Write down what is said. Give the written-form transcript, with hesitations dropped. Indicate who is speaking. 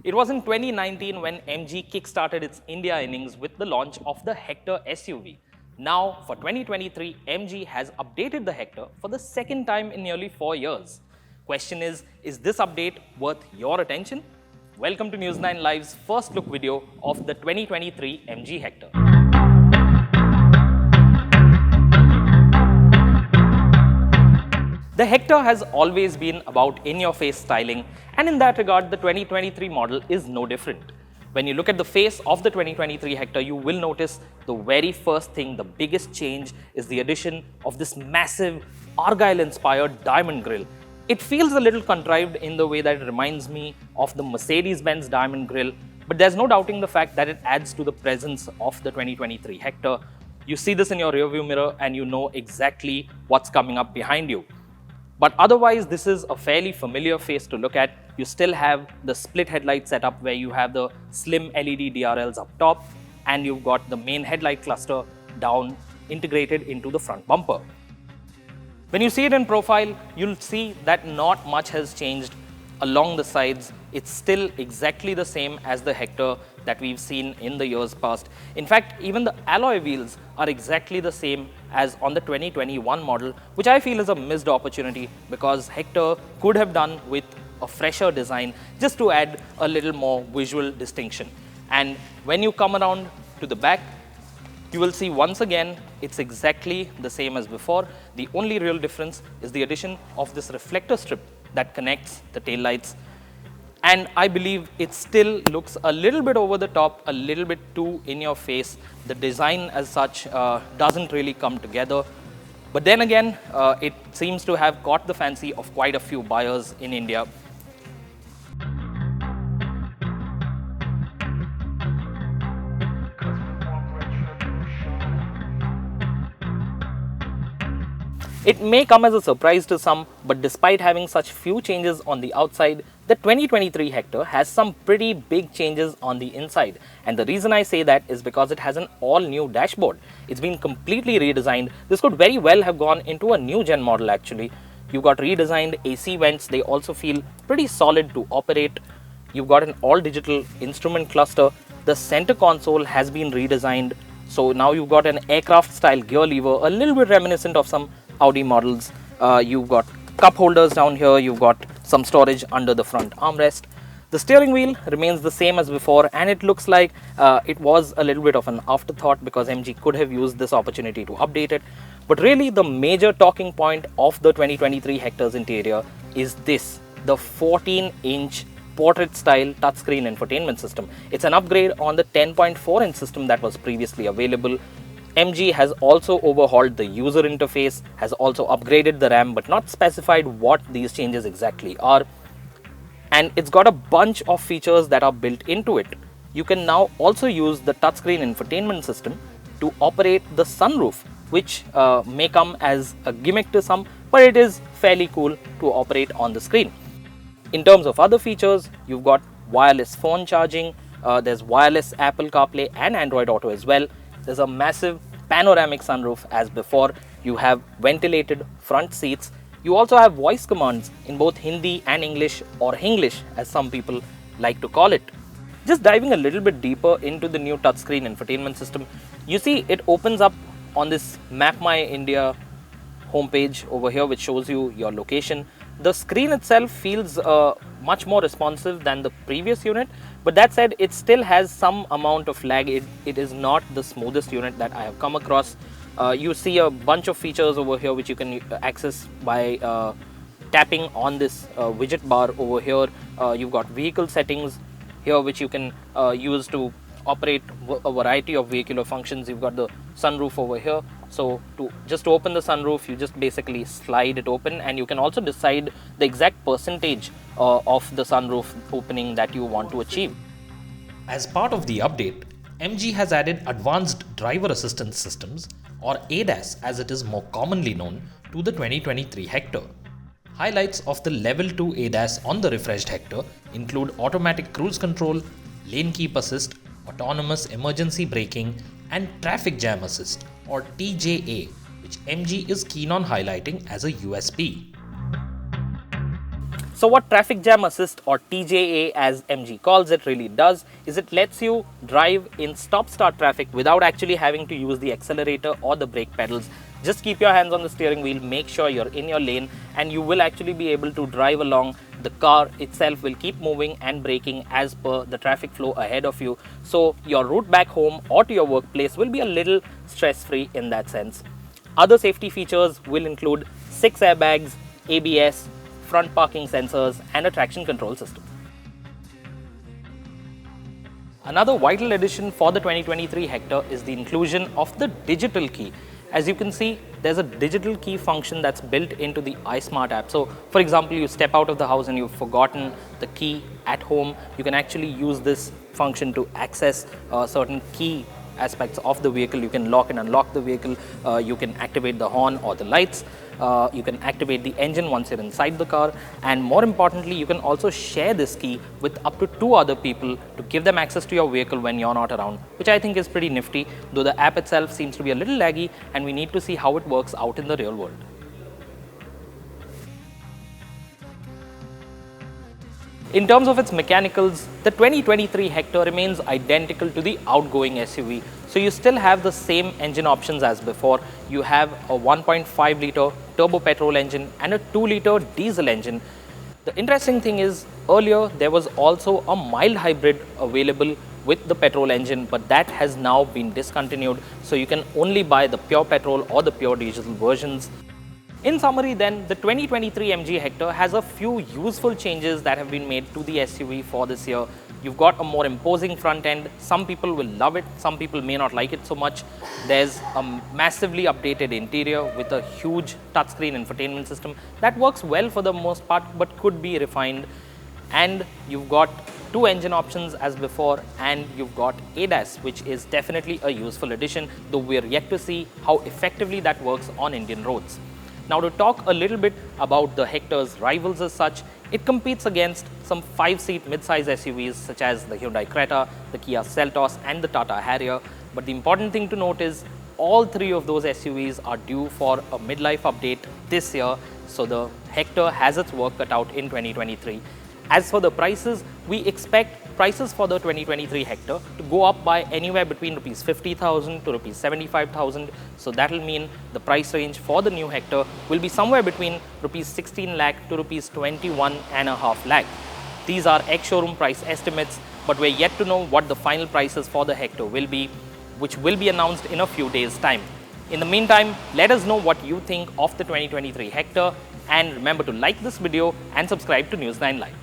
Speaker 1: It was in 2019 when MG kickstarted its India innings with the launch of the Hector SUV. Now, for 2023, MG has updated the Hector for the second time in nearly 4 years. Question is this update worth your attention? Welcome to News9 Live's first look video of the 2023 MG Hector. The Hector has always been about in-your-face styling, and in that regard, the 2023 model is no different. When you look at the face of the 2023 Hector, you will notice the very first thing, the biggest change is the addition of this massive Argyle-inspired diamond grille. It feels a little contrived in the way that it reminds me of the Mercedes-Benz diamond grille, but there's no doubting the fact that it adds to the presence of the 2023 Hector. You see this in your rearview mirror and you know exactly what's coming up behind you. But otherwise, this is a fairly familiar face to look at. You still have the split headlight setup where you have the slim LED DRLs up top and you've got the main headlight cluster down integrated into the front bumper. When you see it in profile, you'll see that not much has changed along the sides. It's still exactly the same as the Hector that we've seen in the years past. In fact, even the alloy wheels are exactly the same as on the 2021 model, which I feel is a missed opportunity because Hector could have done with a fresher design just to add a little more visual distinction. And when you come around to the back, you will see once again it's exactly the same as before. The only real difference is the addition of this reflector strip that connects the taillights. And I believe it still looks a little bit over the top, a little bit too in your face. The design as such doesn't really come together. But then again, it seems to have caught the fancy of quite a few buyers in India. It may come as a surprise to some, but despite having such few changes on the outside, the 2023 Hector has some pretty big changes on the inside. And the reason I say that is because it has an all-new dashboard. It's been completely redesigned. This could very well have gone into a new gen model actually. You've got redesigned AC vents. They also feel pretty solid to operate. You've got an all-digital instrument cluster. The center console has been redesigned. So now you've got an aircraft-style gear lever, a little bit reminiscent of some Audi models. You've got cup holders down here, you've got some storage under the front armrest. The steering wheel remains the same as before, and it looks like it was a little bit of an afterthought because MG could have used this opportunity to update it. But really the major talking point of the 2023 Hector's interior is this, the 14-inch portrait style touchscreen infotainment system. It's an upgrade on the 10.4-inch system that was previously available. MG has also overhauled the user interface, has also upgraded the RAM, but not specified what these changes exactly are. And it's got a bunch of features that are built into it. You can now also use the touchscreen infotainment system to operate the sunroof, which may come as a gimmick to some, but it is fairly cool to operate on the screen. In terms of other features, you've got wireless phone charging, there's wireless Apple CarPlay and Android Auto as well. There's a massive panoramic sunroof as before. You have ventilated front seats. You also have voice commands in both Hindi and English, or Hinglish as some people like to call it. Just diving a little bit deeper into the new touchscreen infotainment system, you see it opens up on this Map My India homepage over here, which shows you your location. The screen itself feels much more responsive than the previous unit, but that said, it still has some amount of lag. It is not the smoothest unit that I have come across. You see a bunch of features over here which you can access by tapping on this widget bar over here. You've got vehicle settings here which you can use to operate a variety of vehicular functions. You've got the sunroof over here. So just to open the sunroof, you just basically slide it open, and you can also decide the exact percentage of the sunroof opening that you want to achieve.
Speaker 2: As part of the update, MG has added Advanced Driver Assistance Systems, or ADAS as it is more commonly known, to the 2023 Hector. Highlights of the Level 2 ADAS on the refreshed Hector include automatic cruise control, lane keep assist, autonomous emergency braking, and traffic jam assist, or TJA, which MG is keen on highlighting as a USP.
Speaker 1: So what Traffic Jam Assist, or TJA as MG calls it, really does is it lets you drive in stop-start traffic without actually having to use the accelerator or the brake pedals. Just keep your hands on the steering wheel, make sure you're in your lane, and you will actually be able to drive along. The car itself will keep moving and braking as per the traffic flow ahead of you. So your route back home or to your workplace will be a little stress-free in that sense. Other safety features will include 6 airbags, ABS, front parking sensors, and a traction control system. Another vital addition for the 2023 Hector is the inclusion of the digital key. As you can see, there's a digital key function that's built into the iSmart app. So, for example, you step out of the house and you've forgotten the key at home, you can actually use this function to access certain key aspects of the vehicle. You can lock and unlock the vehicle, you can activate the horn or the lights, you can activate the engine once you're inside the car, and more importantly, you can also share this key with up to 2 other people to give them access to your vehicle when you're not around, which I think is pretty nifty, though the app itself seems to be a little laggy and we need to see how it works out in the real world. In terms of its mechanicals, the 2023 Hector remains identical to the outgoing SUV. So you still have the same engine options as before. You have a 1.5 litre turbo petrol engine and a 2 litre diesel engine. The interesting thing is, earlier there was also a mild hybrid available with the petrol engine, but that has now been discontinued. So you can only buy the pure petrol or the pure diesel versions. In summary then, the 2023 MG Hector has a few useful changes that have been made to the SUV for this year. You've got a more imposing front end. Some people will love it, some people may not like it so much. There's a massively updated interior with a huge touchscreen infotainment system that works well for the most part but could be refined. And you've got 2 engine options as before, and you've got ADAS, which is definitely a useful addition, though we're yet to see how effectively that works on Indian roads. Now, to talk a little bit about the Hector's rivals as such, it competes against some 5-seat mid-size SUVs such as the Hyundai Creta, the Kia Seltos and the Tata Harrier. But the important thing to note is all 3 of those SUVs are due for a midlife update this year, so the Hector has its work cut out in 2023. As for the prices, we expect prices for the 2023 Hector to go up by anywhere between Rs 50,000 to Rs 75,000. So that will mean the price range for the new Hector will be somewhere between Rs 16 lakh to Rs 21.5 lakh. These are ex-showroom price estimates, but we're yet to know what the final prices for the Hector will be, which will be announced in a few days' time. In the meantime, let us know what you think of the 2023 Hector, and remember to like this video and subscribe to News 9 Live.